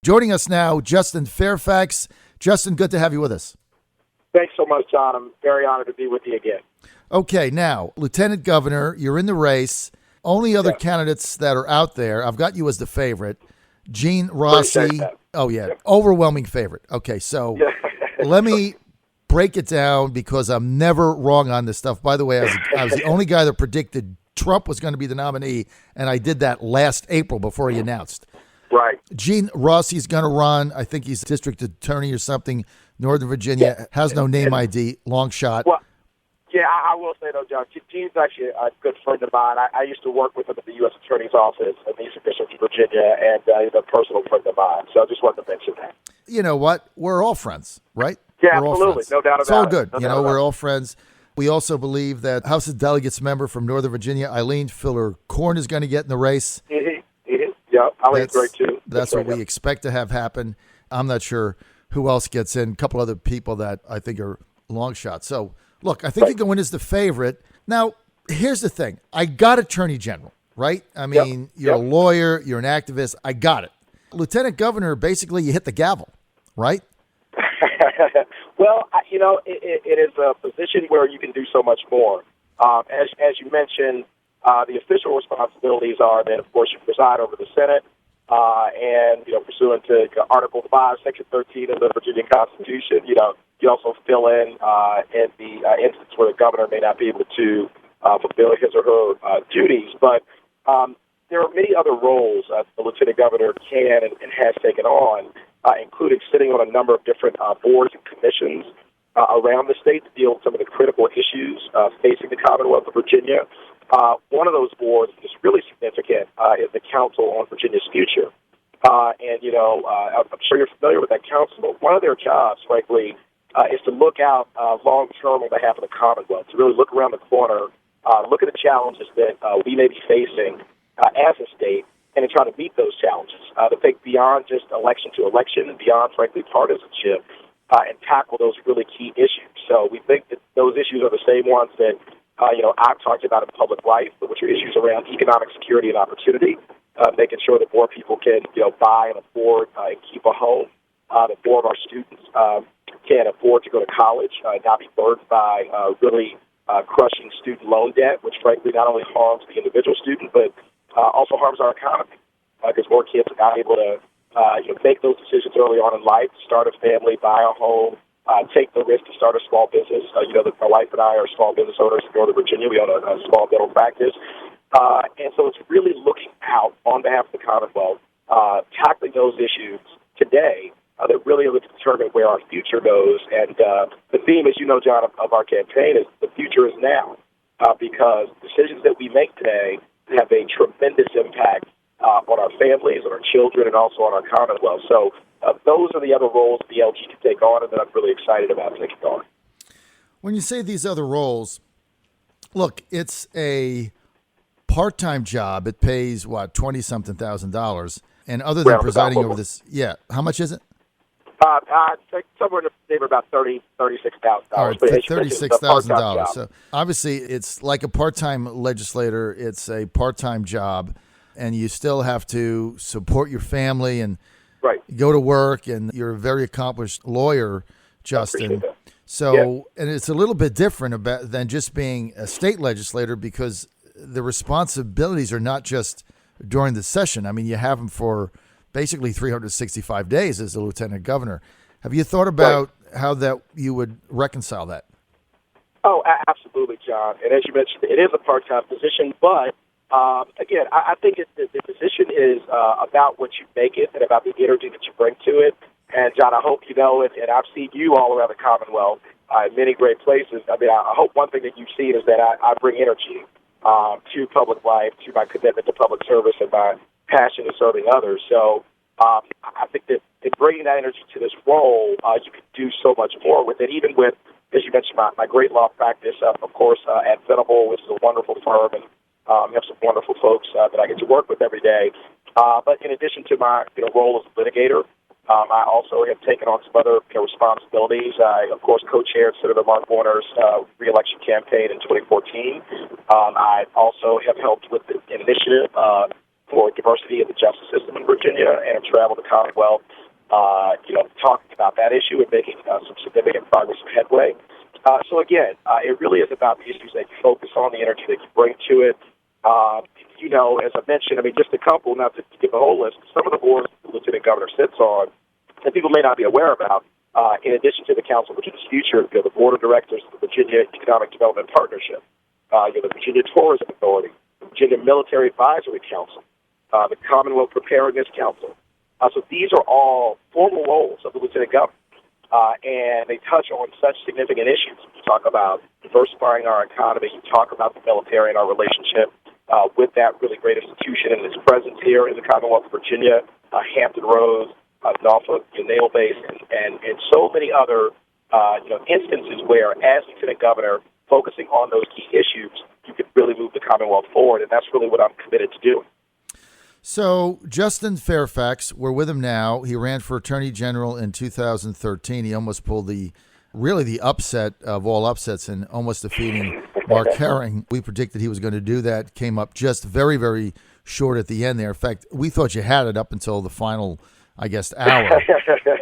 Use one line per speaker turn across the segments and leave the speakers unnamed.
Joining us now, Justin Fairfax. Justin, good to have you with us.
Thanks so much, John. I'm very honored to be with you again.
Okay, now, Lieutenant Governor, you're in the race. Only other candidates that are out there, I've got you as the favorite. Gene Rossi. Oh, yeah, overwhelming favorite. Okay, so let me break it down because I'm never wrong on this stuff. By the way, I was the only guy that predicted Trump was going to be the nominee, and I did that last April before he announced.
Right.
Gene Rossi's going to run. I think he's district attorney or something, Northern Virginia, has no name ID, long shot.
Well, yeah, I will say, though, John, Gene's actually a good friend of mine. I used to work with him at the U.S. Attorney's Office in the Eastern District of Virginia, and he's a personal friend of mine. So I just wanted to mention that.
You know what? We're all friends, right?
Yeah,
we're
absolutely. No doubt about it.
It's all good.
No
we're all friends. We also believe that House of Delegates member from Northern Virginia, Eileen Filler-Corn, is going to get in the race.
Yeah, Eileen's great, too.
That's what we expect to have happen. I'm not sure who else gets in. A couple other people that I think are long shots. So, look, I think you go in as the favorite. Now, here's the thing. I got Attorney General, right? I mean, you're a lawyer. You're an activist. I got it. Lieutenant Governor, basically, you hit the gavel, right?
Well, it is a position where you can do so much more. As you mentioned, the official responsibilities are that, of course, you preside over the Senate, and pursuant to Article 5, Section 13 of the Virginia Constitution, you also fill in the instance where the governor may not be able to fulfill his or her duties. But there are many other roles the lieutenant governor can and has taken on, including sitting on a number of different boards and commissions around the state to deal with some of the critical issues facing the Commonwealth of Virginia. One of those boards is really significant is the Council on Virginia's Future. I'm sure you're familiar with that council, but one of their jobs, frankly, is to look out long-term on behalf of the Commonwealth, to really look around the corner, look at the challenges that we may be facing as a state, and to try to meet those challenges, to think beyond just election to election and beyond, frankly, partisanship, and tackle those really key issues. So we think that those issues are the same ones that, I've talked about in public life, which are issues around economic security and opportunity, making sure that more people can, buy and afford and keep a home, that more of our students can afford to go to college, not be burdened by really crushing student loan debt, which frankly not only harms the individual student, but also harms our economy, because more kids are not able to make those decisions early on in life, start a family, buy a home, take the risk to start a small business. My wife and I are small business owners in Northern Virginia. We own a small dental practice. And so it's really looking out on behalf of the Commonwealth, tackling those issues today that really will determine where our future goes. And the theme, as you know, John, of our campaign is the future is now, because decisions that we make today have a tremendous impact on our families, on our children, and also on our Commonwealth. So those are the other roles BLG can take on, and that I'm really excited about taking on.
When you say these other roles, look, it's a part-time job. It pays, $20-something thousand. And other than presiding over this, how much is it?
Somewhere in the neighborhood about $36,000.
All right, $36,000. So obviously, it's like a part-time legislator. It's a part-time job, and you still have to support your family and go to work. And you're a very accomplished lawyer, Justin. So, and it's a little bit different than just being a state legislator, because the responsibilities are not just during the session. I mean, you have them for basically 365 days as a lieutenant governor. Have you thought about how that you would reconcile that?
Oh, absolutely, John. And as you mentioned, it is a part-time position, but again, I think the position is about what you make it and about the energy that you bring to it. And John, I hope you know it, and I've seen you all around the Commonwealth in many great places. I mean, I hope one thing that you've seen is that I bring energy to public life, to my commitment to public service and my passion in serving others. So I think that in bringing that energy to this role, you can do so much more with it, even with, as you mentioned, my great law practice, of course, at Venable, which is a wonderful firm, and we have some wonderful folks that I get to work with every day. But in addition to my role as a litigator, I also have taken on some other responsibilities. I, of course, co-chaired Senator Mark Warner's re-election campaign in 2014. I also have helped with an initiative for diversity in the justice system in Virginia and have traveled the Commonwealth, talking about that issue and making some significant progress and headway. So again, it really is about the issues that you focus on, the energy that you bring to it. As I mentioned, just a couple, not to give the whole list, some of the boards the Lieutenant Governor sits on that people may not be aware about, in addition to the Council of Virginia's Future, the Board of Directors of the Virginia Economic Development Partnership, the Virginia Tourism Authority, the Virginia Military Advisory Council, the Commonwealth Preparedness Council. So these are all formal roles of the Lieutenant Governor, and they touch on such significant issues. You talk about diversifying our economy. You talk about the military and our relationship with that really great institution and its presence here in the Commonwealth of Virginia, Hampton Roads, Norfolk, Naval Base, and so many other instances where, as Lieutenant Governor, focusing on those key issues, you could really move the Commonwealth forward, and that's really what I'm committed to doing.
So Justin Fairfax, we're with him now. He ran for Attorney General in 2013. He almost pulled the upset of all upsets and almost defeating Mark Herring. We predicted he was going to do that. Came up just very, very short at the end there. In fact, we thought you had it up until the final, hour.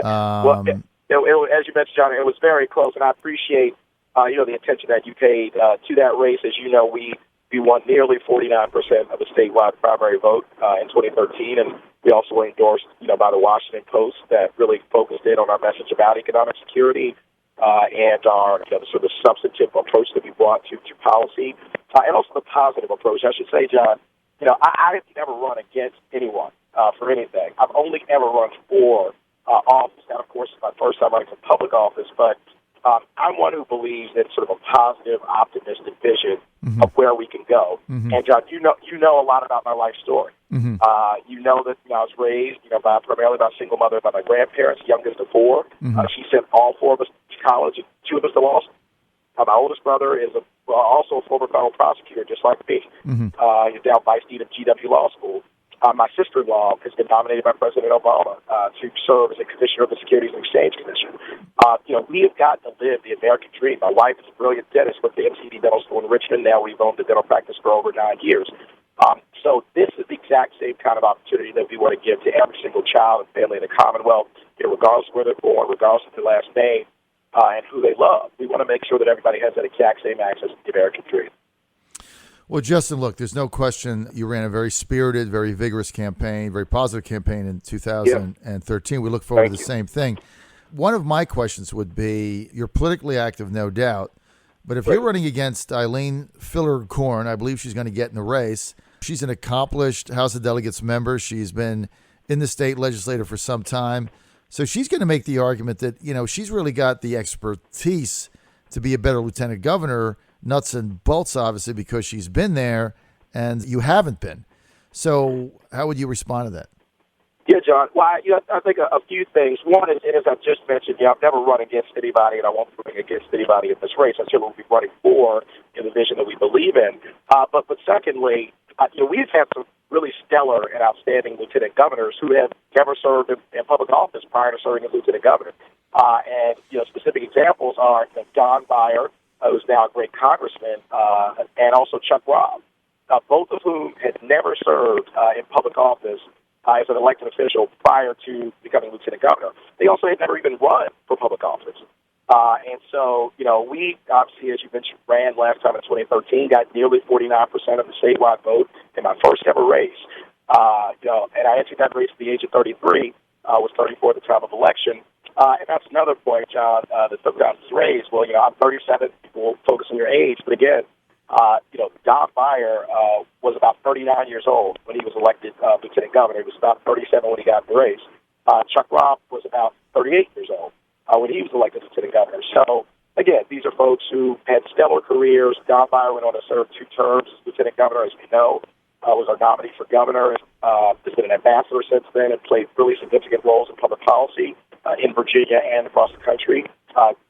Well, as you mentioned, John, it was very close, and I appreciate the attention that you paid to that race. As you know, we won nearly 49% of the statewide primary vote in 2013, and we also were endorsed, by the Washington Post that really focused in on our message about economic security and our the sort of substantive approach that we brought to policy, and also the positive approach. I should say, John, I have never run against anyone for anything. I've only ever run for office. That, of course, is my first time running for public office, but I'm one who believes in sort of a positive, optimistic vision of where we can go. And John, you know a lot about my life story. You know that I was raised, primarily by a single mother, by my grandparents, youngest of four. She sent all four of us to college and two of us to law school. My oldest brother is also a former federal prosecutor, just like me. He's now vice dean of GW Law School. My sister-in-law has been nominated by President Obama to serve as a commissioner of the Securities and Exchange Commission. We have gotten to live the American dream. My wife is a brilliant dentist with the MCD Dental School in Richmond. Now we've owned the dental practice for over 9 years. So this is the exact same kind of opportunity that we want to give to every single child and family in the Commonwealth, regardless of where they're born, regardless of their last name, and who they love. We want to make sure that everybody has that exact same access to the American dream.
Well, Justin, look, there's no question you ran a very spirited, very vigorous campaign, very positive campaign in 2013. We look forward to the same thing. One of my questions would be, you're politically active, no doubt, but if you're running against Eileen Filler-Corn, I believe she's going to get in the race. She's an accomplished House of Delegates member. She's been in the state legislature for some time. So she's going to make the argument that, she's really got the expertise to be a better lieutenant governor, nuts and bolts, obviously, because she's been there and you haven't been. So how would you respond to that?
Yeah, John. Well, I think a few things. One is, as I just mentioned, I've never run against anybody, and I won't be running against anybody in this race. I certainly will be running for the vision that we believe in. But secondly, we've had some really stellar and outstanding lieutenant governors who have never served in public office prior to serving as lieutenant governor. And specific examples are Don Beyer, who's now a great congressman, and also Chuck Robb, both of whom had never served in public office as an elected official prior to becoming lieutenant governor. They also had never even run for public office. And so, we obviously, as you mentioned, ran last time in 2013, got nearly 49% of the statewide vote in my first ever race. And I entered that race at the age of 33, was 34 at the time of election. And that's another point, John, that sometimes is raised. Well, I'm 37. People focus on your age. But again, Don Beyer was about 39 years old when he was elected lieutenant governor. He was about 37 when he got in the race. Chuck Robb was about 38 years old when he was elected lieutenant governor. So, again, these are folks who had stellar careers. Don Beyer went on to serve 2 terms as lieutenant governor, as we know. Was our nominee for governor. Has been an ambassador since then and played really significant roles in public policy in Virginia and across the country.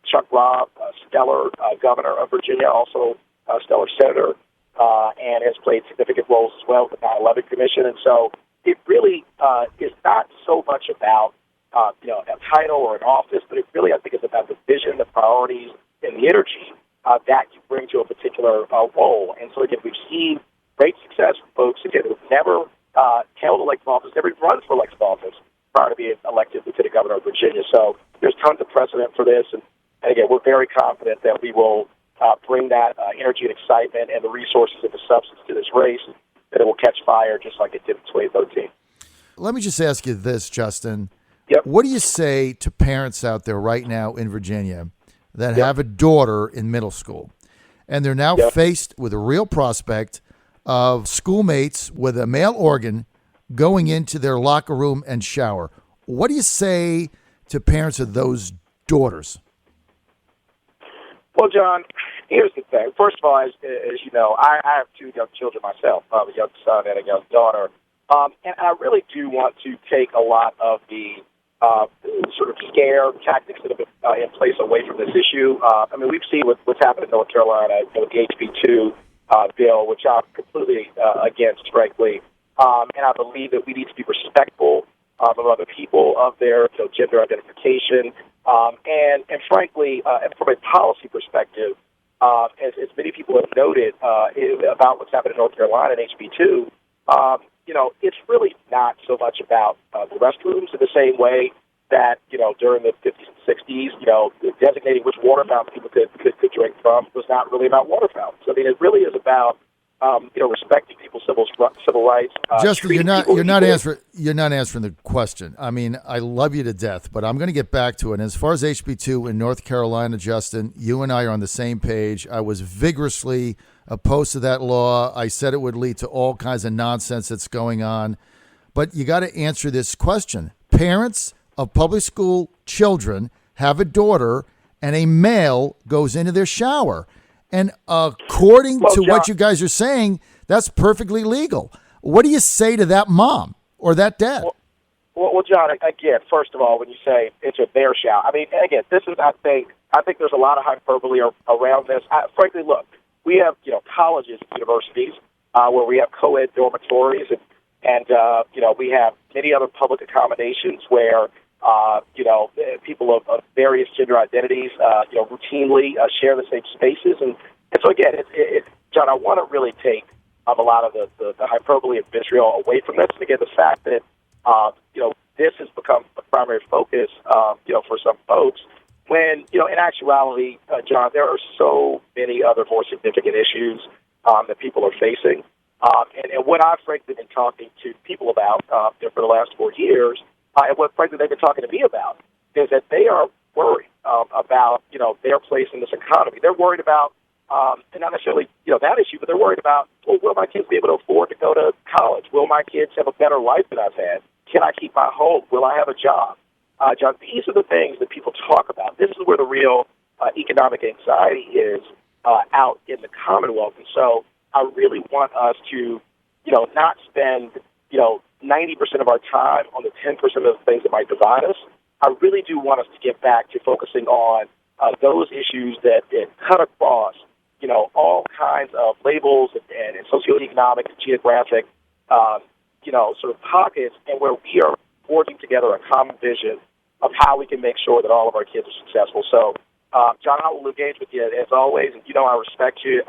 Chuck Robb, stellar governor of Virginia, also a stellar senator, and has played significant roles as well with the 9/11 Commission. And so it really is not so much about a title or an office, but it really, I think, is about the vision, the priorities, and the energy that you bring to a particular role. And so, again, we've seen great success from folks, again, who've never held elected office, never even run for elected office prior to being elected lieutenant governor of Virginia. So there's tons of precedent for this. And again, we're very confident that we will bring that energy and excitement and the resources and the substance to this race, that it will catch fire just like it did in 2013.
Let me just ask you this, Justin.
Yep.
What do you say to parents out there right now in Virginia that have a daughter in middle school, and they're now faced with a real prospect of schoolmates with a male organ going into their locker room and shower? What do you say to parents of those daughters?
Well, John, here's the thing. First of all, as you know, I have two young children myself, a young son and a young daughter. And I really do want to take a lot of the sort of scare tactics that have been in place away from this issue. I mean, we've seen what's happened in North Carolina with the HB2 bill, which I'm completely against, frankly. And I believe that we need to be respectful of other people, of their gender identification. And frankly, and from a policy perspective, as many people have noted about what's happened in North Carolina and HB2, it's really not so much about the restrooms in the same way that, during the 50s and 60s, designating which water fountain people could drink from was not really about water fountains. I mean, it really is about, respecting people's civil rights.
Justin, you're not answering the question. I mean, I love you to death, but I'm going to get back to it. And as far as HB2 in North Carolina, Justin, you and I are on the same page. I was vigorously opposed to that law. I said it would lead to all kinds of nonsense that's going on. But you got to answer this question. Parents of public school children have a daughter, and a male goes into their shower. And according to
John,
what you guys are saying, that's perfectly legal. What do you say to that mom or that dad?
Well, John, again, first of all, when you say it's their shower, I mean, again, this is, I think there's a lot of hyperbole around this. Frankly, look, we have, colleges, universities, where we have co-ed dormitories, and we have many other public accommodations where, people of various gender identities, routinely share the same spaces. And so, again, John, I want to really take a lot of the hyperbole and vitriol away from this. And again, the fact that, this has become a primary focus, for some folks, when, in actuality, John, there are so many other more significant issues that people are facing. And what I've frankly been talking to people about for the last 4 years, and what frankly they've been talking to me about, is that they are worried about, their place in this economy. They're worried about, and not necessarily, that issue, but they're worried about, well, will my kids be able to afford to go to college? Will my kids have a better life than I've had? Can I keep my home? Will I have a job? John, these are the things that people talk about. This is where the real economic anxiety is out in the Commonwealth. And so I really want us to, not spend, 90% of our time on the 10% of the things that might divide us. I really do want us to get back to focusing on those issues that cut across, all kinds of labels and socioeconomic and geographic, sort of pockets, and where we are forging together a common vision of how we can make sure that all of our kids are successful. So, John, I will engage with you as always, and I respect you,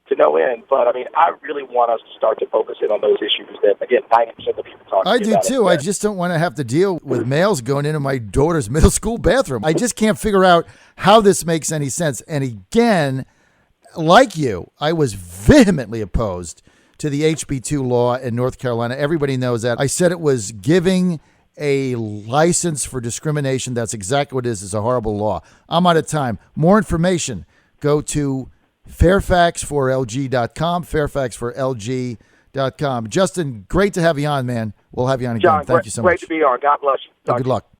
to no end. But I mean, I really want us to start to focus in on those issues that, again, 90% of the people talk about.
I do too. I just don't want to have to deal with males going into my daughter's middle school bathroom. I just can't figure out how this makes any sense. And again, like you, I was vehemently opposed to the HB2 law in North Carolina. Everybody knows that. I said it was giving a license for discrimination. That's exactly what it is. It's a horrible law. I'm out of time. More information, go to Fairfax4LG.com, Fairfax4LG.com. Justin, great to have you on, man. We'll have you on again.
John,
Thank you so much.
Great to be on. God bless you.
Good luck.